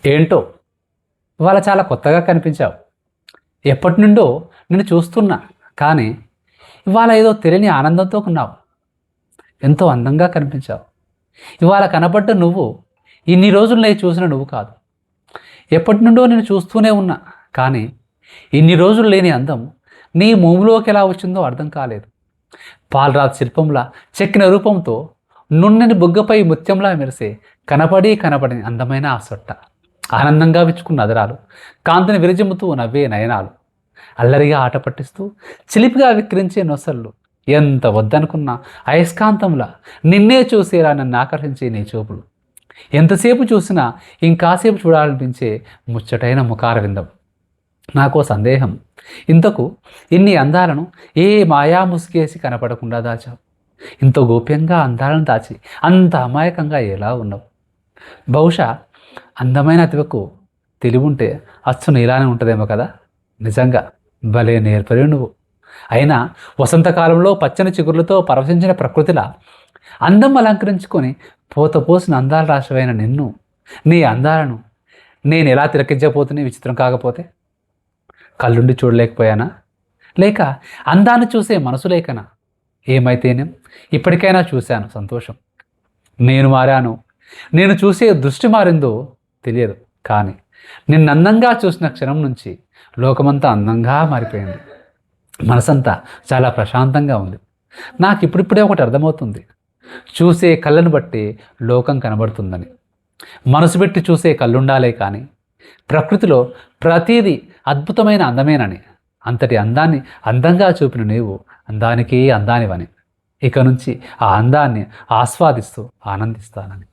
ఏంటో ఇవాళ చాలా కొత్తగా కనిపించావు. ఎప్పటి నుండో నిన్ను చూస్తున్నా, కానీ ఇవాళ ఏదో తెలియని ఆనందంతో ఉన్నావు. ఎంతో అందంగా కనిపించావు. ఇవాళ కనబడ్డ నువ్వు ఇన్ని రోజులు నేను చూసిన నువ్వు కాదు. ఎప్పటి నుండో నేను చూస్తూనే ఉన్నా, కానీ ఇన్ని రోజులు లేని అందం నీ మోములోకి ఎలా వచ్చిందో అర్థం కాలేదు. పాలరాతి శిల్పంలా చెక్కిన రూపంతో నున్నని బుగ్గపై ముత్యంలా మెరిసే కనపడి అందమైన ఆ సొట్ట, ఆనందంగా విచ్చుకున్న అదరాలు, కాంతిని విరజిమ్ముతూ నవ్వే నయనాలు, అల్లరిగా ఆట పట్టిస్తూ చిలిపిగా విక్రించే నొసళ్ళు, ఎంత వద్దనుకున్నా అయస్కాంతంలా నిన్నే చూసేలా నన్ను ఆకర్షించే నీ చూపులు, ఎంతసేపు చూసినా ఇంకాసేపు చూడాలనిపించే ముచ్చటైన ముఖార విందం. నాకో సందేహం, ఇంతకు ఇన్ని అందాలను ఏ మాయా ముసుగేసి కనపడకుండా దాచావు? ఇంత గోప్యంగా అందాలను దాచి అంత అమాయకంగా ఎలా ఉన్నావు? బహుశా అందమైన అతివకు తెలివి ఉంటే అచ్చును ఇలానే ఉంటుందేమో కదా. నిజంగా భలే నేర్పరి నువ్వు. అయినా వసంతకాలంలో పచ్చని చిగుర్లతో పరవశించిన ప్రకృతిలా అందం అలంకరించుకొని పోసిన అందాల రాశివైన నిన్ను, నీ అందాలను నేను ఎలా తిలకించకపోతున్నా విచిత్రం కాకపోతే? కళ్ళుండి చూడలేకపోయానా? లేక అందాన్ని చూసే మనసు లేకనా? ఏమైతేనేం ఇప్పటికైనా చూశాను, సంతోషం. నేను మారాను, నేను చూసే దృష్టి మారిందో తెలియదు, కానీ నిన్ను అందంగా చూసిన క్షణం నుంచి లోకమంతా అందంగా మారిపోయింది. మనసంతా చాలా ప్రశాంతంగా ఉంది. నాకు ఇప్పుడిప్పుడే ఒకటి అర్థమవుతుంది, చూసే కళ్ళను బట్టి లోకం కనబడుతుందని. మనసు పెట్టి చూసే కళ్ళుండాలే కానీ ప్రకృతిలో ప్రతీది అద్భుతమైన అందమేనని. అంతటి అందాన్ని అందంగా చూపిన నీవు అందానికే అందానివని. ఇక నుంచి ఆ అందాన్ని ఆస్వాదిస్తూ ఆనందిస్తానని.